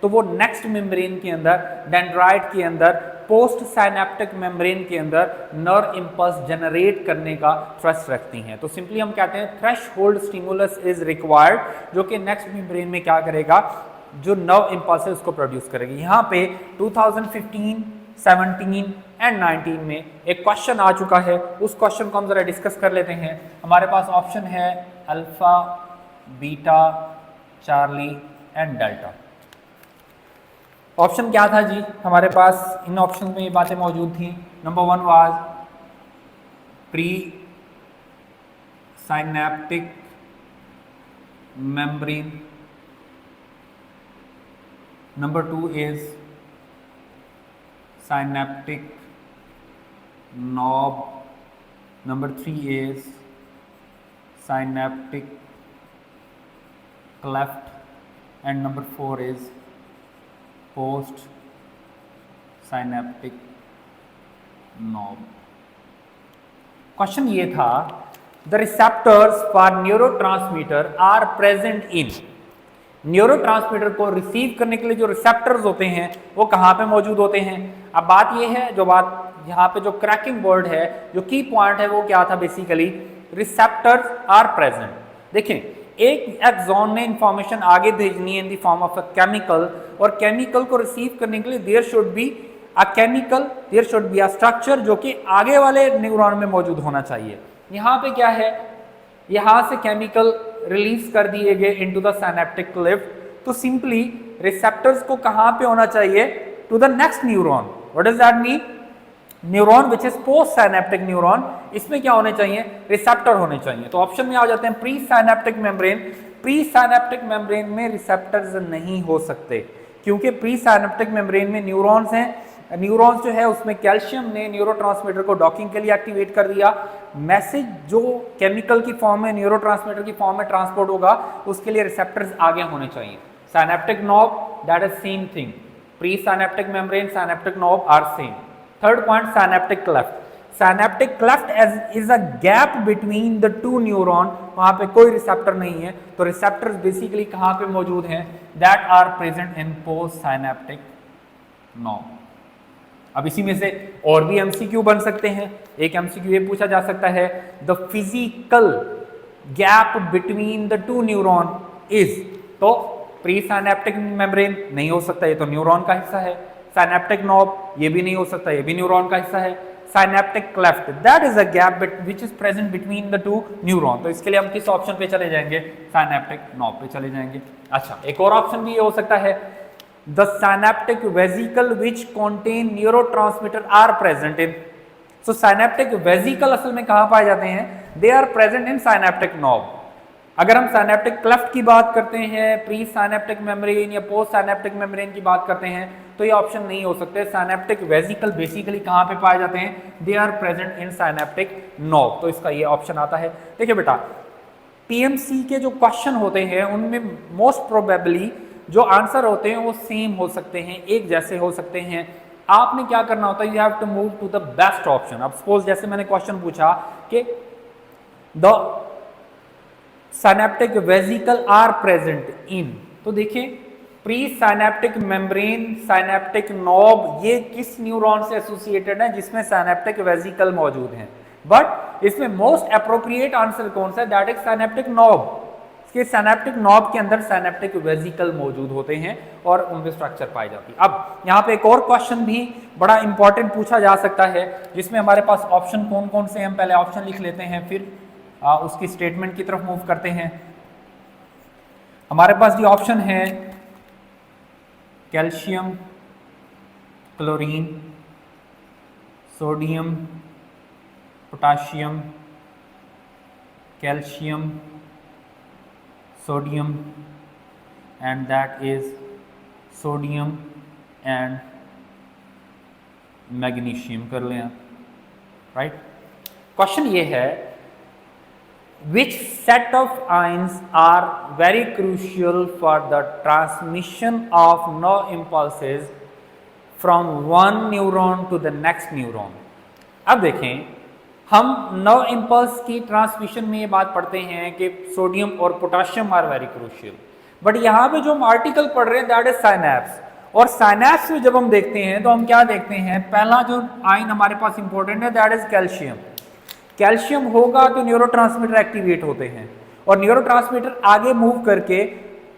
तो वो next membrane के अंदर, डेंड्राइट के अंदर, पोस्ट साइनेप्टिक मेम्ब्रेन के अंदर नर्व इंपल्स जनरेट करने का थ्रस्ट रखती हैं। तो सिंपली हम कहते हैं थ्रेशहोल्ड स्टिमुलस इज रिक्वायर्ड, जो कि नेक्स्ट मेम्ब्रेन में क्या करेगा, जो नर्व इंपल्स है उसको प्रोड्यूस करेगी। यहाँ पे 2015, 17 एंड 19 में एक क्वेश्चन आ चुका है, उस क्वेश्चन को हम जरा डिस्कस कर लेते हैं। हमारे पास ऑप्शन है alpha, beta, charlie and delta. Option क्या था जी, हमारे पास इन ऑप्शन में ये बातें मौजूद थी। Number 1 was pre synaptic membrane, number 2 is synaptic knob, number 3 is synaptic cleft and number 4 is post synaptic knob। Question ये था, the receptors for neurotransmitter are present in, neurotransmitter को रिसीव करने के लिए जो रिसेप्टर्स होते हैं वो कहाँ पे मौजूद होते हैं। अब बात ये है, जो बात यहाँ पे जो क्रैकिंग वर्ड है, जो की पॉइंट है वो क्या था, बेसिकली रिसेप्टर्स आर प्रेजेंट। देखें, एक एक्सॉन ने इंफॉर्मेशन आगे भेजनी है in the form of a chemical, और केमिकल को रिसीव करने के लिए there should be a chemical, there should be a structure जो कि आगे वाले न्यूरॉन में मौजूद होना चाहिए। यहाँ पे क्या है, यहाँ से केमिकल रिलीज कर दिए गए इनटू द साइनेप्टिक क्लेफ्ट, तो सिंपली रिसेप्टर्स को कहां पे होना चाहिए, to the next neuron. What does that mean, neuron which is post synaptic neuron, इसमें क्या होने चाहिए, रिसेप्टर होने चाहिए। तो ऑप्शन में आ जाते हैं pre synaptic membrane. Pre synaptic membrane में रिसेप्टर्स नहीं हो सकते, क्योंकि प्री साइनेप्टिक मेम्ब्रेन में न्यूरॉन्स हैं, न्यूरॉन्स जो है उसमें कैल्शियम ने न्यूरोट्रांसमीटर को डॉकिंग के लिए एक्टिवेट कर दिया। मैसेज जो केमिकल की फॉर्म में न्यूरोट्रांसमीटर की फॉर्म में ट्रांसपोर्ट होगा, उसके लिए रिसेप्टर्स आगे होने चाहिए। Synaptic knob, that is same thing, pre synaptic membrane, synaptic knob are same. Third point, synaptic cleft. Synaptic cleft is a gap between the two neuron, वहां पे कोई रिसेप्टर नहीं है, तो रिसेप्टर्स बेसिकली कहां पे मौजूद हैं, that are present in post synaptic knob. अब इसी में से और भी एमसीक्यू बन सकते हैं। एक एमसीक्यू ये पूछा जा सकता है, the physical gap between the two neuron is, तो प्री साइनेप्टिक मेम्ब्रेन नहीं हो सकता, ये तो न्यूरॉन का हिस्सा है। साइनेप्टिक नॉब, ये भी नहीं हो सकता, ये भी न्यूरॉन का हिस्सा है। Synaptic cleft, that is a gap which is present between the two neuron. तो इसके लिए हम किस ऑप्शन पे चले जाएंगे, साइनेप्टिक नॉब पे चले जाएंगे। अच्छा, एक और ऑप्शन भी ये हो सकता है, the synaptic vesicle which contain neurotransmitter are present in, so synaptic vesicle असल में कहाँ पाए जाते हैं, they are present in synaptic knob। अगर हम synaptic cleft की बात करते हैं, प्री synaptic membrane या post synaptic membrane की बात करते हैं, तो ये ऑप्शन नहीं हो सकते। synaptic vesicle बेसिकली कहाँ पे पाए जाते हैं, they are present in synaptic knob, तो इसका ये ऑप्शन आता है। देखिए बेटा, पीएमसी के जो क्वेश्चन होते हैं उनमें मोस्ट प्रोबेबली जो आंसर होते हैं वो सेम हो सकते हैं, एक जैसे हो सकते हैं। आपने क्या करना होता है, you have to move to the best option. अब सपोज जैसे मैंने क्वेश्चन पूछा कि the synaptic vesicle are present in, तो देखिए pre synaptic membrane, synaptic knob, ये किस न्यूरॉन से एसोसिएटेड है, जिसमें साइनेप्टिक वेसिकल मौजूद है। बट इसमें मोस्ट अप्रोप्रिएट आंसर कौन सा है, दैट इज साइनेप्टिक नॉब। कि साइनेप्टिक नॉब के अंदर साइनेप्टिक वेसिकल मौजूद होते हैं और उनमें स्ट्रक्चर पाई जाती है। अब यहाँ पे एक और क्वेश्चन भी बड़ा इंपॉर्टेंट पूछा जा सकता है, जिसमें हमारे पास ऑप्शन कौन कौन से, हम पहले ऑप्शन लिख लेते हैं, फिर उसकी स्टेटमेंट की तरफ मूव करते हैं। हमारे पास जो ऑप्शन है, calcium, chlorine, sodium, potassium, calcium, sodium, and that is sodium and magnesium कर लें, राइट। क्वेश्चन ये है, which set of ions are very crucial for the transmission of nerve impulses from one neuron to the next neuron। अब देखें, हम nerve impulse की transmission में ये बात पढ़ते हैं कि सोडियम और potassium are very crucial, but यहाँ पे जो हम आर्टिकल पढ़ रहे हैं दैट इज साइनैप्स। और साइनैप्स में जब हम देखते हैं तो हम क्या देखते हैं, पहला जो आयन हमारे पास इंपॉर्टेंट है दैट इज कैल्शियम। कैल्शियम होगा तो न्यूरोट्रांसमीटर एक्टिवेट होते हैं और न्यूरोट्रांसमीटर आगे मूव करके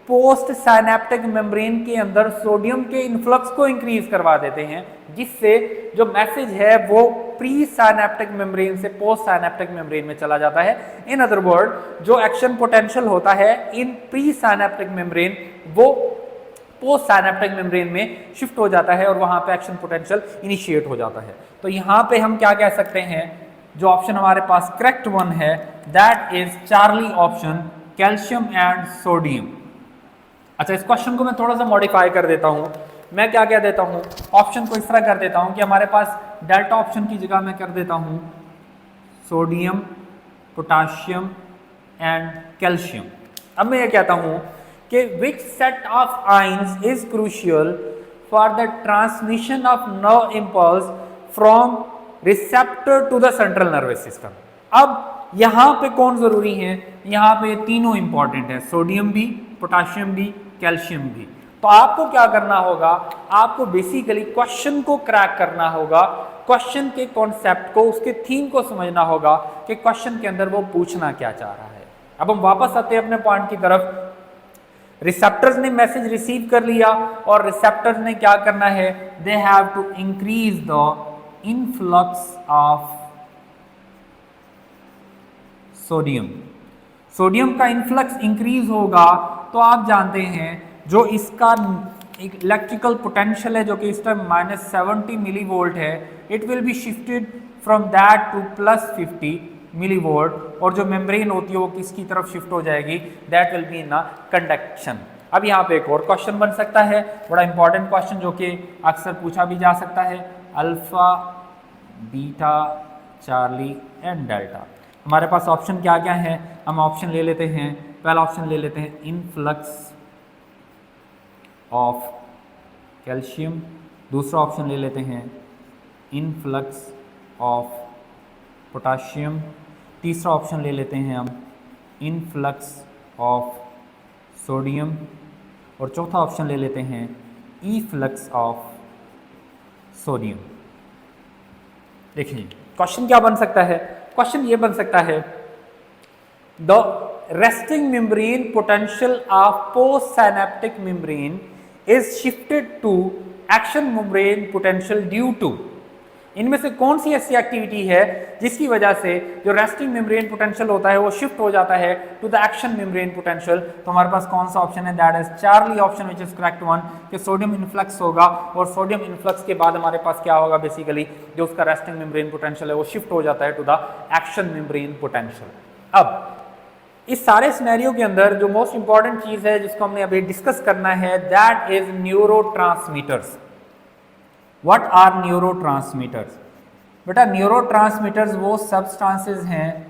पोस्ट साइनेप्टिक मेम्ब्रेन के अंदर सोडियम के इन्फ्लक्स को इंक्रीज करवा देते हैं, जिससे जो मैसेज है वो प्री साइनेप्टिक मेम्ब्रेन से पोस्ट साइनेप्टिक मेम्ब्रेन में चला जाता है। इन अदर वर्ड जो एक्शन पोटेंशियल होता है इन प्री साइनेप्टिक मेम्ब्रेन वो पोस्ट साइनेप्टिक मेम्ब्रेन में शिफ्ट हो जाता है और वहां पे एक्शन पोटेंशियल इनिशिएट हो जाता है। तो यहाँ पे हम क्या कह सकते हैं, जो ऑप्शन हमारे पास करेक्ट वन है that is Charlie option, calcium and sodium. अच्छा, इस क्वेश्चन को मैं थोड़ा सा मॉडिफाई कर देता हूं। मैं क्या कह देता हूं, ऑप्शन को इस तरह कर देता हूं कि हमारे पास डेल्टा ऑप्शन की जगह मैं कर देता हूं सोडियम, पोटाशियम एंड कैल्शियम। अब मैं ये कहता हूं कि which set of ions is crucial for the transmission of nerve impulse from receptor to the central nervous system. अब यहां पे कौन जरूरी है, यहां पे तीनों इंपॉर्टेंट है, सोडियम भी, पोटाशियम भी, कैल्शियम भी। तो आपको क्या करना होगा, आपको बेसिकली क्वेश्चन को क्रैक करना होगा, क्वेश्चन के कॉन्सेप्ट को, उसके थीम को समझना होगा कि क्वेश्चन के अंदर वो पूछना क्या चाह रहा है। अब हम वापस आते हैं अपने पॉइंट की तरफ। रिसेप्टर्स ने मैसेज रिसीव कर लिया और रिसेप्टर्स ने क्या करना है, they have to increase the influx of sodium. Sodium का इनफ्लक्स इंक्रीज होगा तो आप जानते हैं जो इसका इलेक्ट्रिकल पोटेंशियल है जो कि इस टाइम -70 मिली वोल्ट है, it will be shifted from that to +50 millivolt, और जो मेम्ब्रेन होती है वो किसकी तरफ शिफ्ट हो जाएगी, that will be in a conduction. अब यहाँ पे एक और क्वेश्चन बन सकता है, बड़ा इंपॉर्टेंट क्वेश्चन जो कि अक्सर पूछा भी जा सकता है, alpha, beta, charlie and delta. हमारे पास ऑप्शन क्या क्या है, हम ऑप्शन ले लेते हैं। पहला ऑप्शन ले लेते हैं इनफ्लक्स ऑफ कैल्शियम, दूसरा ऑप्शन ले लेते हैं इनफ्लक्स ऑफ पोटाशियम, तीसरा ऑप्शन ले लेते हैं हम इनफ्लक्स ऑफ सोडियम, और चौथा ऑप्शन ले लेते हैं इफ्लक्स ऑफ सोडियम। देखिए क्वेश्चन क्या बन सकता है, क्वेश्चन ये बन सकता है the resting membrane potential of postsynaptic membrane is shifted to action membrane potential due to। इनमें से कौन सी ऐसी एक्टिविटी है जिसकी वजह से जो रेस्टिंग मेम्ब्रेन पोटेंशियल होता है वो शिफ्ट हो जाता है to the action membrane potential. तो हमारे पास कौन सा ऑप्शन है, that is Charlie option which is correct one, कि सोडियम इन्फ्लक्स होगा और सोडियम इन्फ्लक्स के बाद हमारे पास क्या होगा, बेसिकली जो उसका रेस्टिंग मेम्ब्रेन पोटेंशियल है वो शिफ्ट हो जाता है to the action membrane potential. अब इस सारे सिनेरियो के अंदर जो मोस्ट इंपॉर्टेंट चीज है जिसको हमने अभी डिस्कस करना है that is neurotransmitters. What are neurotransmitters? बेटा न्यूरोट्रांसमीटर्स वो सब्सटेंसेस हैं,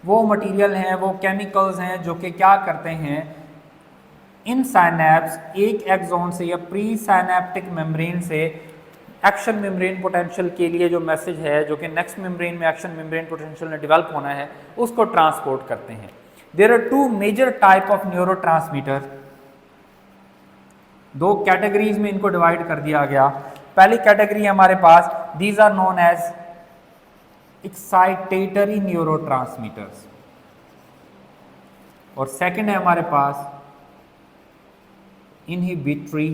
वो मटेरियल हैं, वो केमिकल्स हैं जो कि क्या करते हैं, इन साइनैप्स एक एक्सोन से या प्री साइनेप्टिक मेम्ब्रेन से एक्शन मेम्ब्रेन पोटेंशियल के लिए जो मैसेज है जो कि नेक्स्ट मेम्ब्रेन में एक्शन मेम्ब्रेन पोटेंशियल में डेवलप होना है उसको ट्रांसपोर्ट करते हैं। There are two major type of neurotransmitter, दो कैटेगरीज में इनको डिवाइड कर दिया गया। पहली कैटेगरी हमारे पास these are known as excitatory neurotransmitters, और सेकंड है हमारे पास inhibitory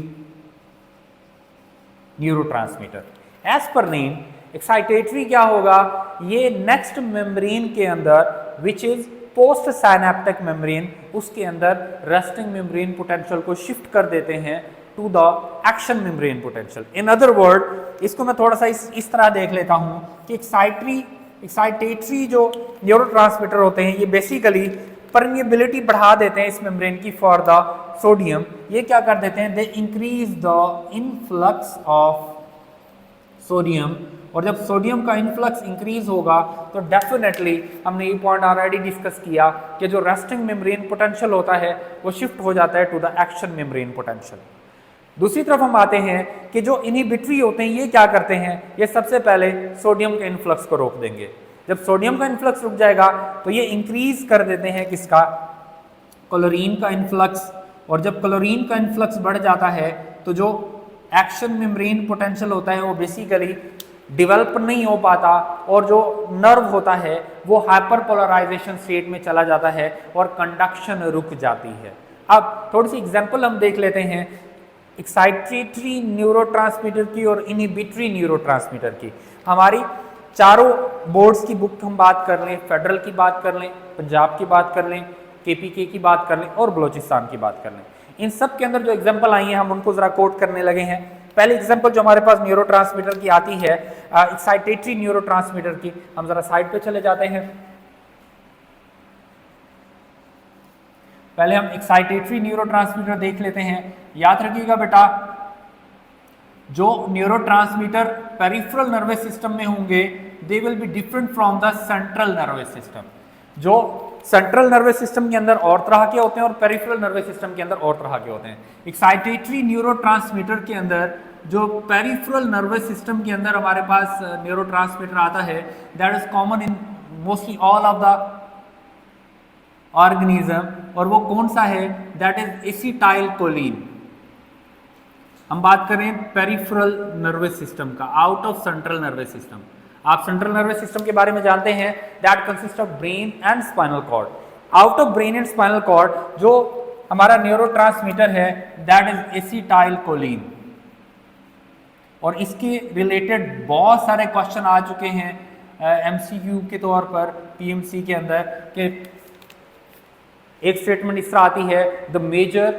neurotransmitter। As per name excitatory क्या होगा, ये नेक्स्ट मेम्ब्रेन के अंदर which is post synaptic membrane, उसके अंदर रेस्टिंग मेम्ब्रेन पोटेंशियल को शिफ्ट कर देते हैं to the action membrane potential. In other word इसको मैं थोड़ा सा इस तरह देख लेता हूं कि एक्साइटेटरी जो न्यूरोट्रांसमीटर होते हैं ये बेसिकली परमिएबिलिटी बढ़ा देते हैं इस मेम्ब्रेन की फॉर द सोडियम। ये क्या कर देते हैं, they increase the influx of sodium, और जब सोडियम का इन्फ्लक्स इंक्रीज होगा तो डेफिनेटली हमने ये पॉइंट ऑलरेडी डिस्कस किया कि जो रेस्टिंग मेम्ब्रेन पोटेंशियल होता है वो शिफ्ट हो जाता है to the action membrane potential. दूसरी तरफ हम आते हैं कि जो इनहिबिटरी होते हैं ये क्या करते हैं, ये सबसे पहले सोडियम के इन्फ्लक्स को रोक देंगे। जब सोडियम का इन्फ्लक्स रुक जाएगा तो ये इंक्रीज कर देते हैं किसका, क्लोरीन का इन्फ्लक्स, और जब क्लोरीन का इन्फ्लक्स बढ़ जाता है तो जो एक्शन मेम्ब्रेन पोटेंशियल होता है वो बेसिकली डेवलप नहीं हो पाता और जो नर्व होता है वो हाइपरपोलराइजेशन स्टेट में चला जाता है और कंडक्शन रुक जाती है। अब थोड़ी सी एग्जांपल हम देख लेते हैं एक्साइटेटरी न्यूरोट्रांसमीटर की और इनहिबिटरी न्यूरोट्रांसमीटर की। हमारी चारों बोर्ड्स की बुक हम बात कर लें, फेडरल की बात कर लें, पंजाब की बात कर लें, केपीके की बात कर लें और बलोचिस्तान की बात कर लें, इन सब के अंदर जो एग्जांपल आई हैं हम उनको जरा कोट करने लगे हैं। पहले एग्जांपल जो हमारे पास न्यूरोट्रांसमीटर की आती है एक्साइटेटरी न्यूरोट्रांसमीटर की, हम जरा साइड पे चले जाते हैं। पहले हम एक्साइटेटरी न्यूरोट्रांसमीटर देख लेते हैं। याद रखिएगा बेटा, जो न्यूरोट्रांसमीटर पेरिफेरल नर्वस सिस्टम में होंगे they will be different from the central nervous system. जो सेंट्रल नर्वस सिस्टम के अंदर और तरह के होते हैं और पेरिफेरल नर्वस सिस्टम के अंदर और तरह के होते हैं। एक्साइटेटरी न्यूरोट्रांसमीटर के अंदर जो पेरिफेरल नर्वस सिस्टम के अंदर हमारे पास न्यूरोट्रांसमीटर आता है that is common in mostly all of the organism, और वो कौन सा है? That is acetylcholine. हम बात करें पेरिफेरल नर्वस सिस्टम का, out of central nervous system. आप सेंट्रल नर्वस सिस्टम के बारे में जानते हैं, that consist of brain and spinal cord. Out of brain and spinal cord जो हमारा न्यूरोट्रांसमीटर है दैट इज एसिटाइलकोलिन, और इसके रिलेटेड बहुत सारे क्वेश्चन आ चुके हैं एमसीक्यू के तौर पर पीएमसी के अंदर कि एक स्टेटमेंट इस तरह आती है, the major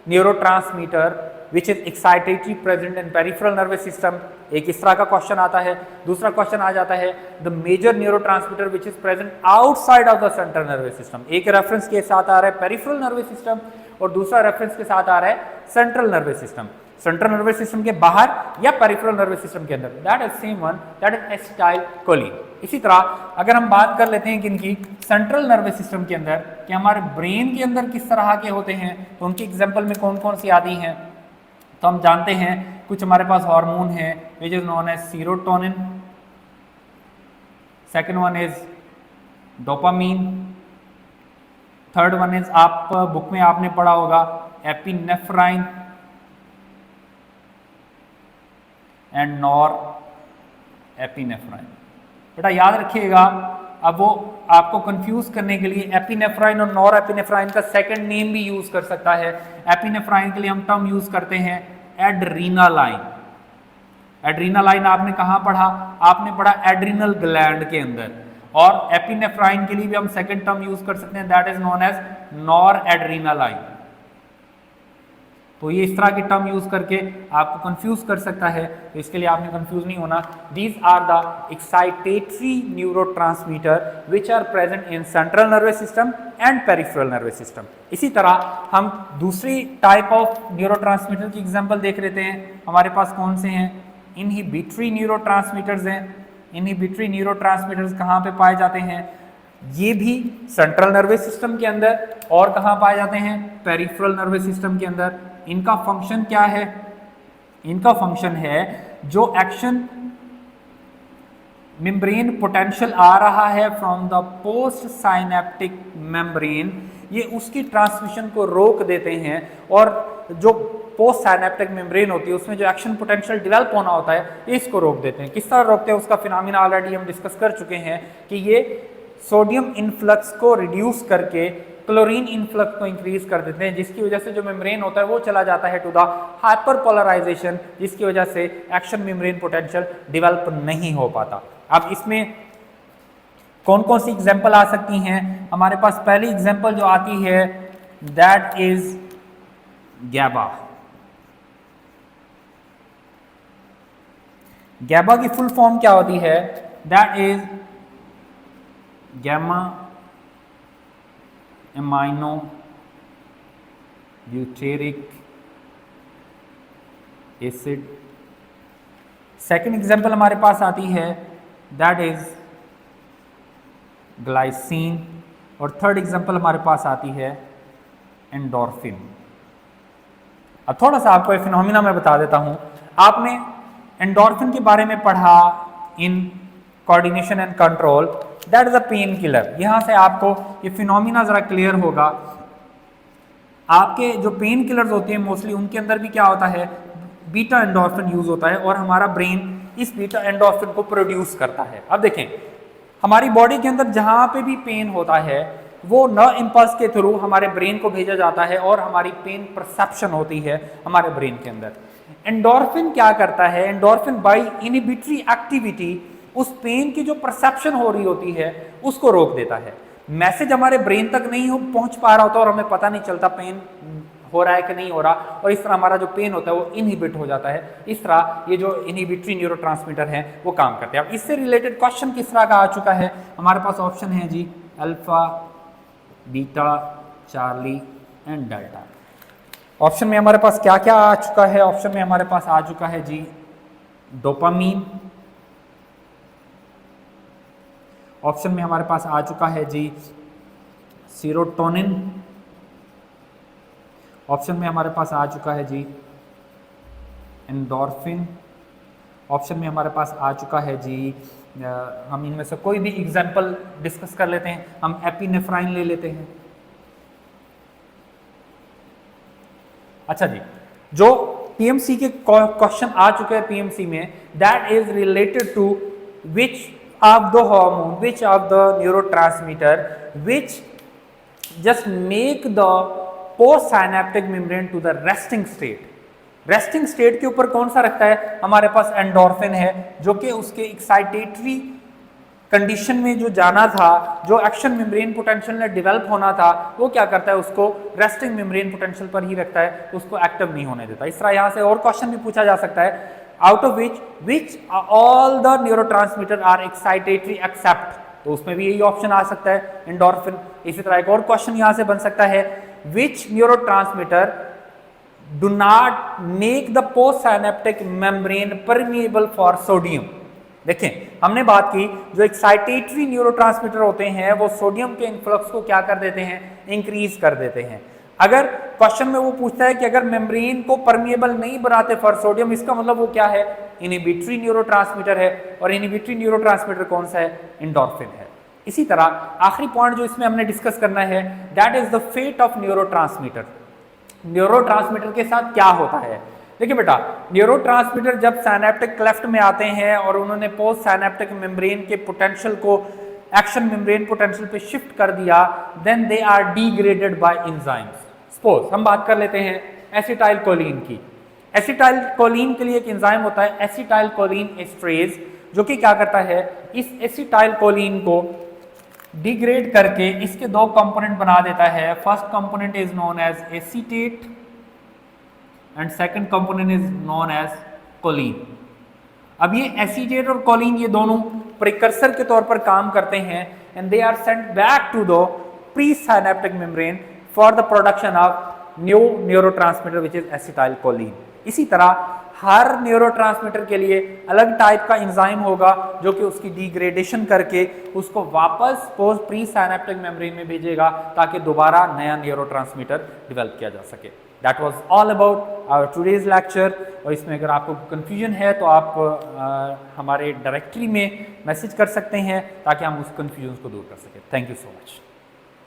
neurotransmitter which is excitatory present in peripheral nervous system. एक इस तरह का क्वेश्चन आता है। दूसरा क्वेश्चन आ जाता है the major neurotransmitter which is present outside of the central nervous system. एक रेफरेंस के साथ आ रहा है पेरिफेरल नर्वस सिस्टम और दूसरा रेफरेंस के साथ आ रहा है central nervous system. Central nervous system के बाहर या पेरिफेरल नर्वस सिस्टम के अंदर, that is same one, that is acetylcholine. इसी तरह अगर हम बात कर लेते हैं किनकी, सेंट्रल नर्वस सिस्टम के अंदर, कि हमारे ब्रेन के अंदर किस तरह के होते हैं, तो उनकी एग्जांपल में कौन कौन सी आती हैं, तो हम जानते हैं कुछ हमारे पास हार्मोन है which is known as serotonin, second one is dopamine, third one is आप बुक में आपने पढ़ा होगा एपिनेफ्राइन एंड नॉर एपिनेफ्राइन। बेटा याद रखिएगा, अब वो आपको कंफ्यूज करने के लिए एपिनेफ्राइन और नॉर एपिनेफ्राइन का सेकंड नेम भी यूज कर सकता है। एपिनेफ्राइन के लिए हम टर्म यूज करते हैं एड्रीनालाइन। एड्रीनालाइन आपने कहाँ पढ़ा? आपने पढ़ा एड्रिनल ग्लैंड के अंदर। और एपिनेफ्राइन के लिए भी हम सेकंड टर्म यूज कर सकते हैं, that is known as noradrenaline. तो ये इस तरह के टर्म यूज करके आपको कंफ्यूज कर सकता है, तो इसके लिए आपने कंफ्यूज नहीं होना। These are the excitatory neurotransmitter which are present in central nervous system and peripheral nervous system. इसी तरह हम दूसरी टाइप ऑफ न्यूरोट्रांसमीटर की एग्जांपल देख लेते हैं। हमारे पास कौन से हैं? इनहिबिटरी न्यूरोट्रांसमीटर्स हैं। इनहिबिटरी न्यूरोट्रांसमीटर्स कहाँ पे पाए जाते हैं? ये भी सेंट्रल नर्वस सिस्टम के अंदर, और कहाँ पाए जाते हैं? पेरिफेरल नर्वस सिस्टम के अंदर। इनका फंक्शन क्या है? इनका फंक्शन है जो एक्शन मेम्ब्रेन पोटेंशियल आ रहा है from the post synaptic membrane, ये उसकी ट्रांसमिशन को रोक देते हैं, और जो पोस्ट साइनेप्टिक मेम्ब्रेन होती है उसमें जो एक्शन पोटेंशियल डेवलप होना होता है इसको रोक देते हैं। किस तरह रोकते हैं उसका फिनोमिना ऑलरेडी हम डिस्कस कर चुके हैं कि ये सोडियम इन्फ्लक्स को रिड्यूस करके क्लोरीन इन्फ्लक्स को इंक्रीज कर देते हैं, जिसकी वजह से जो मेम्ब्रेन होता है वो चला जाता है टू द हाइपरपोलराइजेशन, जिसकी वजह से एक्शन मेम्ब्रेन पोटेंशियल डेवलप नहीं हो पाता। अब इसमें कौन कौन सी एग्जांपल आ सकती हैं? हमारे पास पहली एग्जांपल जो आती है दैट इज गैबा। गैबा की फुल फॉर्म क्या होती है? That is gamma amino butyric acid. Second example हमारे पास आती है दैट इज ग्लाइसिन, और थर्ड एग्जांपल हमारे पास आती है एंडोर्फिन। अब थोड़ा सा आपको फिनोमिना मैं बता देता हूं। आपने एंडोर्फिन के बारे में पढ़ा in coordination and control, that is a pain killer. यहां से आपको ये फिनोमिना जरा क्लियर होगा आपके जो पेन किलर्स होते हैं मोस्टली उनके अंदर भी क्या होता है, बीटा एंडोर्फिन यूज होता है और हमारा ब्रेन इस बीटा एंडोर्फिन को प्रोड्यूस करता है। अब देखें हमारी बॉडी के अंदर जहां पे भी पेन होता है वो नर्व इंपल्स के थ्रू हमारे ब्रेन को भेजा जाता है और हमारी पेन परसेप्शन होती है हमारे ब्रेन के अंदर। एंडोर्फिन क्या करता है, एंडोर्फिन बाय इनहिबिटरी एक्टिविटी उस पेन की जो परसेप्शन हो रही होती है उसको रोक देता है। मैसेज हमारे ब्रेन तक नहीं पहुंच पा रहा होता और हमें पता नहीं चलता पेन हो रहा है कि नहीं हो रहा, और इस तरह हमारा जो पेन होता है वो इनहिबिट हो जाता है। इस तरह ये जो इनहिबिटरी न्यूरोट्रांसमीटर हैं वो काम करते हैं। अब इससे रिलेटेड क्वेश्चन किस तरह का आ चुका है, हमारे पास ऑप्शन है जी alpha, beta, charlie and delta. Option में हमारे पास क्या क्या आ चुका है, ऑप्शन में हमारे पास आ चुका है जी डोपामीन, ऑप्शन में हमारे पास आ चुका है जी सीरोटोनिन, ऑप्शन में हमारे पास आ चुका है जी एंडोर्फिन, ऑप्शन में हमारे पास आ चुका है जी हम इनमें से कोई भी एग्जांपल डिस्कस कर लेते हैं, हम एपिनेफ्राइन ले लेते हैं। अच्छा जी, जो पीएमसी के क्वेश्चन आ चुके हैं पीएमसी में, that is related to which of the hormone, which of the neurotransmitter which just make the post synaptic membrane to the resting state. Resting state के ऊपर कौन सा रखता है, हमारे पास एंडोर्फिन है, जो कि उसके एक्साइटेटरी कंडीशन में जो जाना था, जो एक्शन मेम्ब्रेन पोटेंशियल ने डेवलप होना था, वो क्या करता है उसको रेस्टिंग मेम्ब्रेन पोटेंशियल पर ही रखता है, उसको एक्टिव नहीं होने देता। इस तरह यहाँ से और क्वेश्चन भी पूछा जा सकता है, out of which all the neurotransmitter are excitatory except, तो उसमें भी यही ऑप्शन आ सकता है एंडोर्फिन। इसी तरह एक और क्वेश्चन यहाँ से बन सकता है, which neurotransmitter do not make the post synaptic membrane permeable for sodium. देखें हमने बात की जो एक्साइटेटरी न्यूरोट्रांसमीटर होते हैं वो सोडियम के इन्फ्लक्स को क्या कर देते हैं, इंक्रीज कर देते हैं। अगर क्वेश्चन में वो पूछता है कि अगर मेम्ब्रेन को परमिएबल नहीं बनाते फॉर सोडियम, इसका मतलब वो क्या है, इनहिबिटरी न्यूरोट्रांसमीटर है, और इनहिबिटरी न्यूरोट्रांसमीटर कौन सा है, एंडोर्फिन है। इसी तरह आखिरी पॉइंट जो इसमें हमने डिस्कस करना है, that is the fate of neurotransmitter. Neurotransmitter के साथ क्या होता है, देखिए बेटा, न्यूरोट्रांसमीटर जब साइनेप्टिक क्लेफ्ट में आते हैं और उन्होंने पोस्ट साइनेप्टिक मेम्ब्रेन के पोटेंशियल को एक्शन मेम्ब्रेन पोटेंशियल पे शिफ्ट कर दिया, then they are degraded by enzymes. Suppose हम बात कर लेते हैं एसिटाइल कोलिन की। एसिटाइल कोलिन के लिए एक एंजाइम होता है एसिटाइल कोलिन एस्ट्रेज, जो कि क्या करता है, इस एसिटाइल कोलिन को डिग्रेड करके इसके दो कंपोनेंट बना देता है। First component is known as acetate and second component is known as choline. अब ये एसीटेट और कोलिन ये दोनों प्रिकर्सर के तौर पर काम करते हैं and they are sent back to the pre synaptic membrane for the production of new neurotransmitter which is acetylcholine. इसी तरह हर न्यूरोट्रांसमीटर के लिए अलग टाइप का एंजाइम होगा जो कि उसकी डिग्रेडेशन करके उसको वापस पोस्ट प्री साइनेप्टिक मेम्ब्रेन में भेजेगा ताकि दोबारा नया न्यूरोट्रांसमीटर डेवलप किया जा सके। That was all about our today's lecture. और इसमें अगर आपको कंफ्यूजन है तो आप हमारे डायरेक्टरी में मैसेज कर सकते हैं ताकि हम उस कंफ्यूजन को दूर कर सकें। Thank you so much.